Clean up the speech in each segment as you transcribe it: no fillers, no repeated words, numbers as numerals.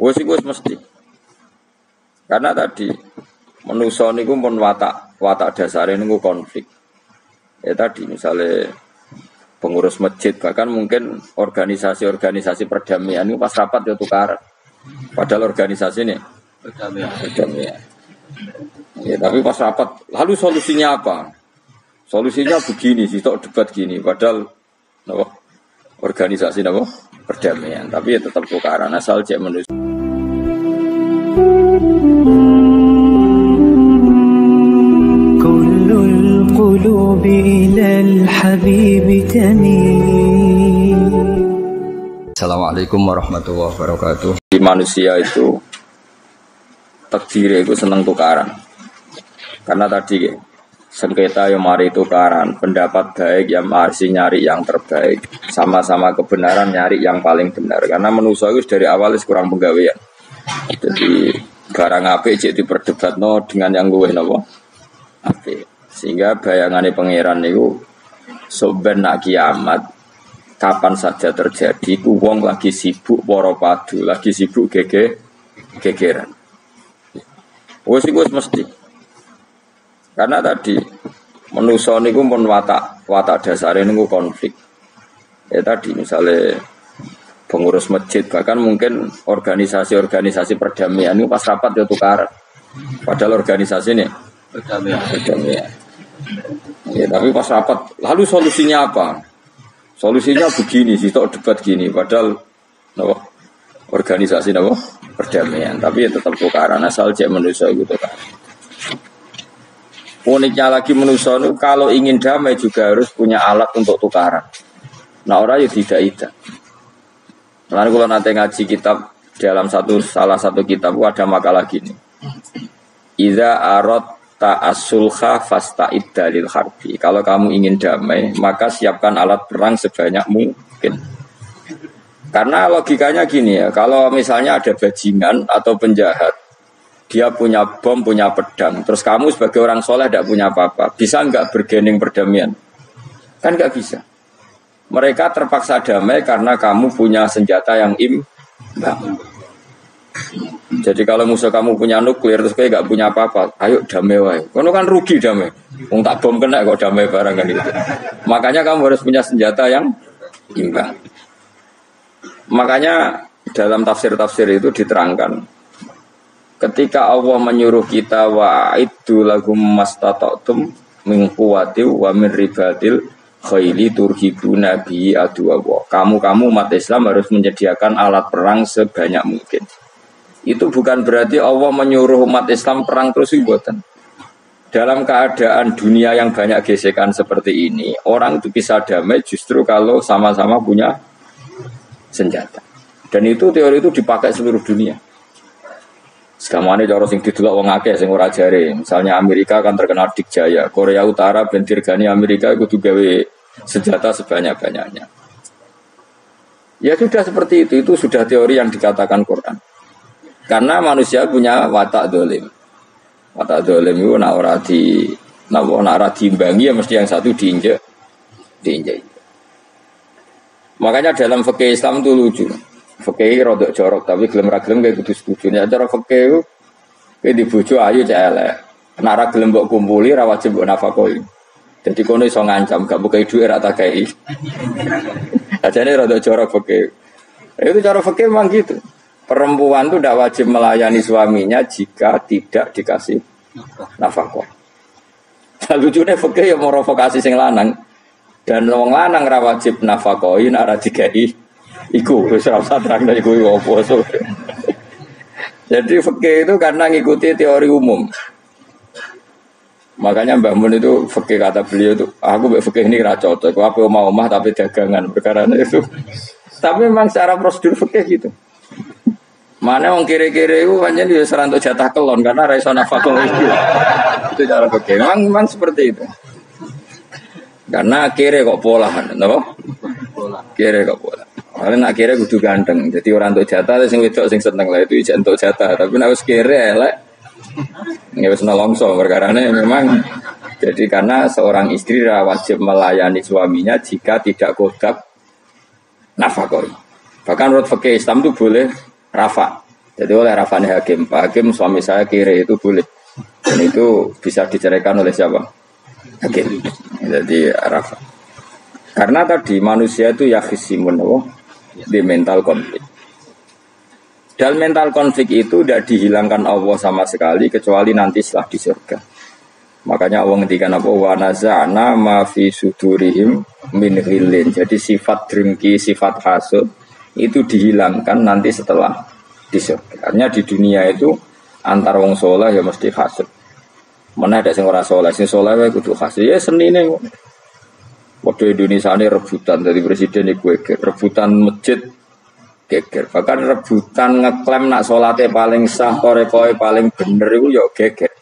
Wes iku wis mesti. Karena tadi manusa niku pun watak dasare niku konflik. Ya tadi misalnya pengurus masjid bahkan mungkin organisasi-organisasi perdamaian itu pas rapat ya tukaran. Padahal organisasi ini perdamaian. Ya, tapi pas rapat lalu solusinya apa? Solusinya begini sih, tok debat gini. Padahal organisasi perdamaian, tapi ya tetap tukaran asal cek manusia. القلوب إلى الحبيب تميل. Assalamualaikum warahmatullahi wabarakatuh. Di manusia itu takdir itu senang tukaran. Karena tadi sengketa yang mari tukaran, pendapat baik yang masih nyari yang terbaik, sama-sama kebenaran nyari yang paling benar. Karena manusia itu dari awal kurang penggawean. Jadi barang apik cek diperdebatno dengan yang luwih napa? Apik. Sehingga bayangannya pangeran itu soben nak kiamat kapan saja terjadi ku wong lagi sibuk para padu, lagi sibuk gegeran. Wes iku mesti. Karena tadi manusa niku pun watak dasare niku konflik. Ya tadi misalnya pengurus masjid bahkan mungkin organisasi-organisasi perdamaian itu pas rapat ya tukaran. Padahal organisasi ini perdamaian. Ya, tapi pas rapat, lalu solusinya apa? Solusinya begini sih, tok debat gini. Padahal organisasi perdamaian, tapi ya tetap tukaran asal cek manusia itu tukaran. Uniknya lagi manusia itu kalau ingin damai juga harus punya alat untuk tukaran. Nah orang ya tidak. Lalu kalau nanti ngaji kitab dalam salah satu kitab ada makalah gini. Idza arad ta'asulha fasta'id dalil harbi. Kalau kamu ingin damai, maka siapkan alat perang sebanyak mungkin. Karena logikanya gini ya, kalau misalnya ada bajingan atau penjahat, dia punya bom, punya pedang, terus kamu sebagai orang soleh tidak punya apa-apa, bisa nggak bergening perdamaian? Kan nggak bisa. Mereka terpaksa damai karena kamu punya senjata yang imbang. Jadi kalau musuh kamu punya nuklir terus kayak gak punya apa-apa, ayo damai wae. Kono kan rugi damai. Wong tak bom kena kok damai barang kan itu. Makanya kamu harus punya senjata yang imbang. Makanya dalam tafsir-tafsir itu diterangkan ketika Allah menyuruh kita wa'iddu lahum mastata'tum min quwwati wa min ribatil khaili turhibuna bi aduwa. Kamu umat Islam harus menyediakan alat perang sebanyak mungkin. Itu bukan berarti Allah menyuruh umat Islam perang terus ibuatan. Dalam keadaan dunia yang banyak gesekan seperti ini, orang itu bisa damai justru kalau sama-sama punya senjata. Dan itu teori itu dipakai seluruh dunia. Sekamane cara sing didelok wong akeh sing ora jare. Misalnya Amerika kan terkenal dikjaya, Korea Utara ben dirgani Amerika kudu gawe senjata sebanyak-banyaknya. Ya sudah seperti itu sudah teori yang dikatakan Quran. Karena manusia punya watak dolim. Watak dolim itu nak ora diimbangi ya mesti yang satu diinjak. Makanya dalam fikih Islam itu lucu. Fikih rodok jorok tapi gelem ra gelem kayak kudu setuju. Nek cara fikih itu kayak dibojo ayu cek elek. Nek ra gelem mbok kumpuli ra wajib mbok nafakoi. Jadi kono iso ngancam gak buka duit ra tak kei. Ajane rodok jorok fikih. Itu cara fikih memang gitu. Perempuan itu tidak wajib melayani suaminya jika tidak dikasih nafkah. Lucunya fikih yang merovokasi sing lanang dan wong lanang ra wajib nafkahin ora digawe iku wis ora usah terangno iku opo. Jadi fikih itu karena ngikuti teori umum. Makanya Mbah Mun itu fikih kata beliau itu aku mbek fikih ini ra cocok. Aku mau omah tapi dagangan perkara itu. Tapi memang secara prosedur fikih gitu. Mana wong kiri-kiri itu pancen dia serang untuk jatah kelon karena ra iso nafkah itu. Itu cara fikih. Memang seperti itu. Karena kiri kok polahan, napa? Kiri kok pola. Karena nak kiri kudu ganteng. Jadi orang untuk jatah sing wedok sing seneng lah itu ijen untuk jatah. Tapi nek wis kiri elek nggak wis nolongso perkarane memang. Jadi karena seorang istri wajib melayani suaminya jika tidak kodab nafkah. Bahkan menurut fikih Islam itu boleh rafa. Jadi oleh Rafani Hakim, Pak Hakim suami saya kiri itu boleh. Dan itu bisa diceraikan oleh siapa? Hakim. Jadi Rafa. Karena tadi manusia itu yakhisimun di mental konflik. Dan mental konflik itu tidak dihilangkan Allah sama sekali kecuali nanti setelah di surga. Makanya Allah ngendikan apa? Wa naza'na ma fi sudurihim min ghillin. Jadi sifat dengki, sifat hasud itu dihilangkan nanti setelah di surga. Artinya di dunia itu antar wong saleh ya mesti hasud. Mana ada sing ora saleh, sing saleh wae kudu hasud. Ya senine. Waktu Indonesia ini rebutan dari presiden iku rebutan masjid geger. Bahkan rebutan ngeklaim nak salate paling sah, korekoe paling bener iku ya geger.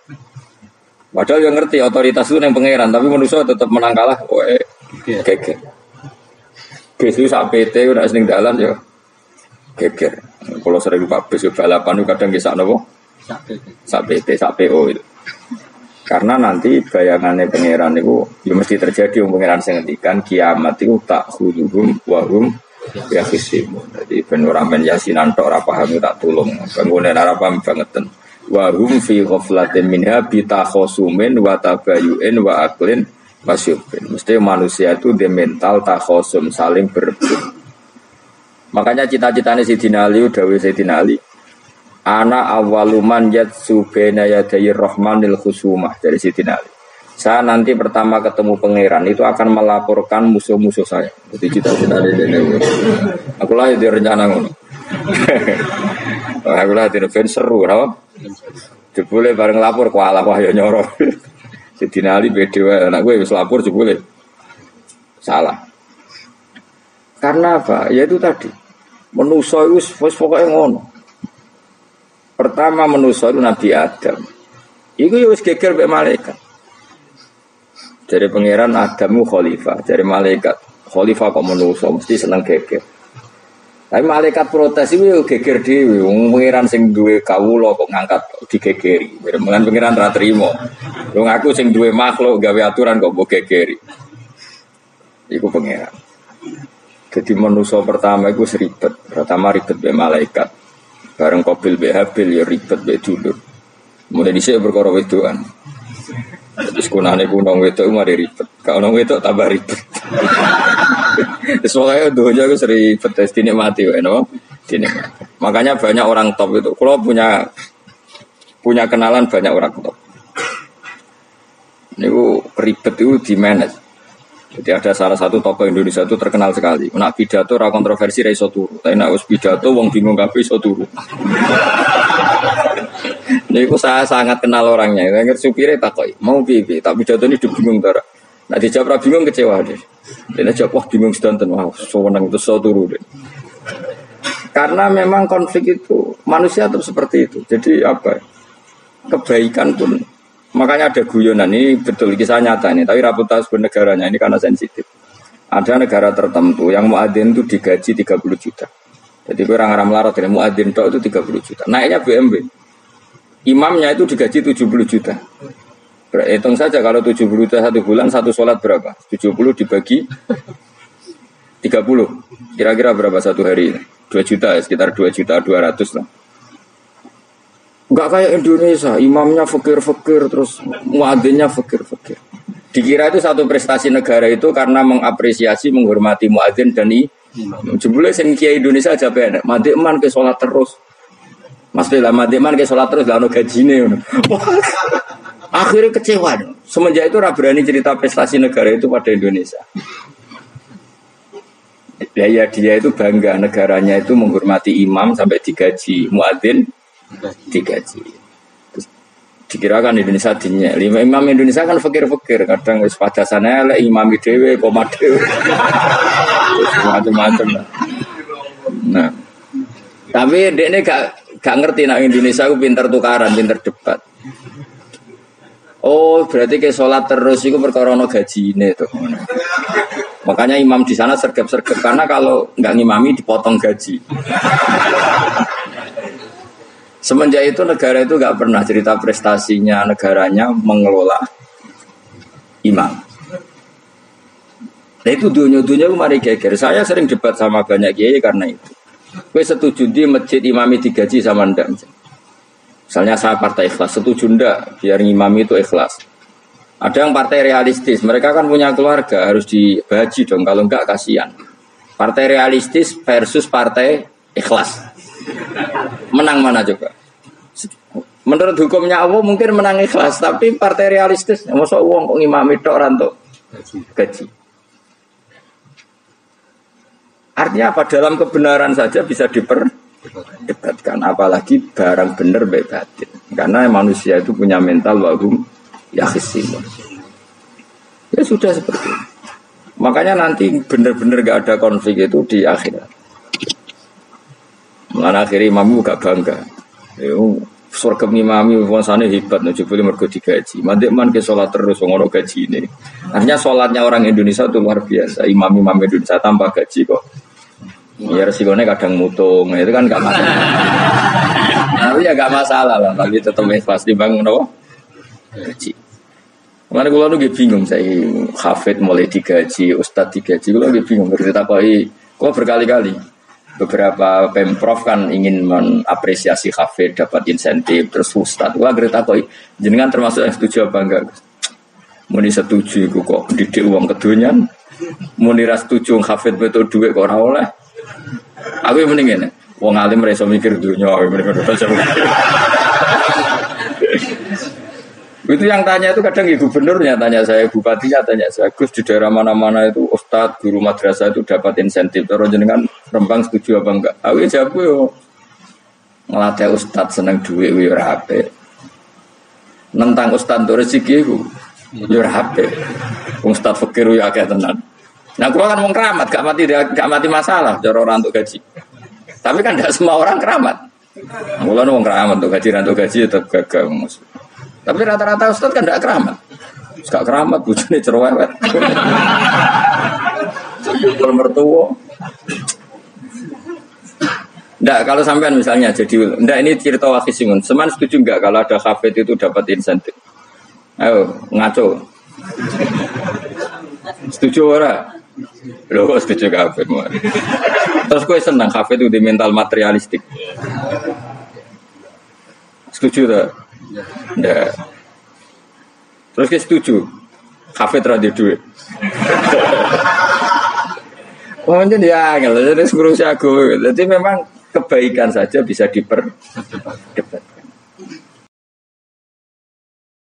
Padahal yang ngerti otoritas itu yang pangeran, tapi manusia tetap menang kalah kowe geger. Bisu sak PT udah sering dalan ya geger. Kalau sering Pak bis balapan itu kadang kisah nopo sak PT, sak PO itu. Karena nanti bayangannya pangeran itu ya mesti terjadi yang pangeran sing ngendikan kiamat itu tak khuduhum wahum ya kisimu. Jadi penuramen yasinan tok ora paham tak tulung. Bangunan ora paham bangeten. Wahum fi ghaflatin minha bitakhasumin wa tabayu'in wa aklin masyubin. Mesti manusia itu di mental takhasum saling berebut. Makanya cita-citanya Sayyidina Ali dawuh Sayyidina Ali ana awaluman yatsu baina yadayir rahmanil khusumah dari Sayyidina Ali. Saya nanti pertama ketemu pangeran itu akan melaporkan musuh-musuh saya. Jadi cita-cita ini. Aku lah di rencana ngono. Aku lah di seru, apa? Jebule bareng lapor kuala wah ya nyoro. Sayyidina Ali beda wae anak gue wis lapor jebule. Salah. Karena apa? Ya itu tadi. Manusa itu wis pokoke ngono. Pertama manusa itu Nabi Adam. Iku ya wis geger mek malaikat. Dari pangeran Adamu khalifah, dari malaikat khalifah kok manusa mesti seneng geger. Tapi malaikat protes itu ya geger dhewe. Wong pangeran sing duwe kawula kok ngangkat digegeri. Mengan pangeran ra trimo. Wong aku sing duwe makhluk gawe aturan kok mbok gegeri. Iku pangeran. Jadi manusia pertama itu seribet. Pertama ribet be malaikat. Bareng Qabil be Habil ya ribet be dulur. Mulai dhisik perkara wedokan. Terus kunane kunong wedok mari ribet. Kalau nong wedok tambah ribet. Soalnya doanya itu seribet tes dinikmati wae no. Dinikmati. Makanya banyak orang top itu. Kalau punya kenalan banyak orang top. Niku ribet itu di manage. Jadi ada salah satu tokoh Indonesia itu terkenal sekali. Nak pidato ra kontroversi ra iso turu. Tapi nak wis pidato wong bingung kabeh iso turu. Niku saya sangat kenal orangnya. Saya ngerti supire takoki, "Mau piye? Tak pidato ini bingung ta." Nak dijawab ra bingung kecewa deh. Dene jawab wah bingung sedanten. Wah, seneng itu iso turu deh. Karena memang konflik itu manusia tetap seperti itu. Jadi apa? Kebaikan pun makanya ada guyonan ini betul kisah nyata ini, tapi reputasi negaranya ini karena sensitif. Ada negara tertentu yang muadzin itu digaji 30 juta. Jadi orang melarat ya muadzin itu 30 juta. Naiknya BMW. Imamnya itu digaji 70 juta. Hitung saja kalau 70 juta satu bulan satu sholat berapa? 70 dibagi 30. Kira-kira berapa satu hari? 2 juta ya, sekitar 2 juta 200 lah. Enggak kayak Indonesia, imamnya fakir-fakir terus muadzinnya fakir-fakir. Dikira itu satu prestasi negara itu karena mengapresiasi, menghormati muadzin dan imam. Jebule sing kiai Indonesia aja penak, madheman ke salat terus. Mas lah madheman ke salat terus lah ono gajine ngono. Akhirnya kecewa. Semenjak itu ora berani cerita prestasi negara itu pada Indonesia. Ya dia itu bangga negaranya itu menghormati imam sampai digaji muadzin digaji. Terus dikirakan Indonesia dinya. Imam Indonesia kan fakir-fakir, kadang wis padasane elek imam dhewe koma dhewe. Macam-macam. Nah. Tapi dekne gak ngerti nek Indonesia ku pinter tukaran, pinter debat. Oh, berarti ke sholat terus itu perkara ono gajine tuh. Makanya imam di sana sergap-sergap karena kalau nggak ngimami dipotong gaji. Semenjak itu negara itu nggak pernah cerita prestasinya negaranya mengelola imam. Nah itu dunia-dunia mari geger. Saya sering debat sama banyak kiai karena itu. Kowe setuju di masjid imami digaji sama ndak? Misalnya saya partai ikhlas, setuju ndak biar imami itu ikhlas? Ada yang partai realistis, mereka kan punya keluarga, harus digaji dong, kalau enggak kasihan. Partai realistis versus partai ikhlas. Menang mana coba? Menurut hukumnya Allah mungkin menang ikhlas, tapi partai realistis, masa uang kok ngimami tok rantuk gaji. Artinya apa? Dalam kebenaran saja bisa diperdebatkan, apalagi barang benar baik batin. Karena manusia itu punya mental wahum yakhisimun. Ya sudah seperti itu. Makanya nanti benar-benar gak ada konflik itu di akhirat. Mulanya akhirnya imammu gak bangga. Surga imami wansane hebat, boleh mergo digaji. Mandek man ke sholat terus ngono gaji ini. Artinya sholatnya orang Indonesia itu luar biasa. Imam-imam Indonesia tambah gaji kok. Ya resikonya kadang mutung, itu kan gak masalah. Tapi ya gak masalah lah, tapi tetap ikhlas dibangun apa? Gaji. Karena kalau lu bingung, saya hafid mulai digaji, ustadz digaji, kalau bingung bercerita kok berkali-kali. Beberapa pemprov kan ingin mengapresiasi hafid, dapat insentif, terus ustadz. Wah cerita jenengan termasuk yang setuju apa enggak? Muni setuju, kok didik uang kedunian. Muni ras setuju hafid betul duit kok ora oleh. Aku yang mendingin, wong alim reso mikir dunia, itu yang tanya itu kadang gubernurnya tanya saya, bupatinya tanya saya, Gus di daerah mana-mana itu ustadz, guru madrasah itu dapat insentif, terus jenengan Rembang setuju apa enggak? Aku jawab yo, ngelatih ustadz seneng duit, yo rapi, nentang ustadz itu rezeki yo rapi, ustadz fakir yo agak tenan. Nah, kalau kan mau keramat, gak mati masalah, cara orang untuk gaji. Tapi kan tidak semua orang keramat. Mulai mau keramat untuk gaji tetap gagal. Tapi rata-rata ustadz kan tidak keramat. Gak keramat, bujune cerewet. Kalau mertua. Nggak, kalau sampean misalnya jadi, nggak ini cerita wakisimun. Seman setuju nggak kalau ada hafid itu dapat insentif? Ayo ngaco. Setuju ora? Loh, setuju hafid. Terus gue senang hafid itu di mental materialistik. Setuju tak? Nggak. Terus gue setuju. Hafid radio duit. Oh jadi ya, jadi ngurusi aku. Jadi memang kebaikan saja bisa diperdebatkan.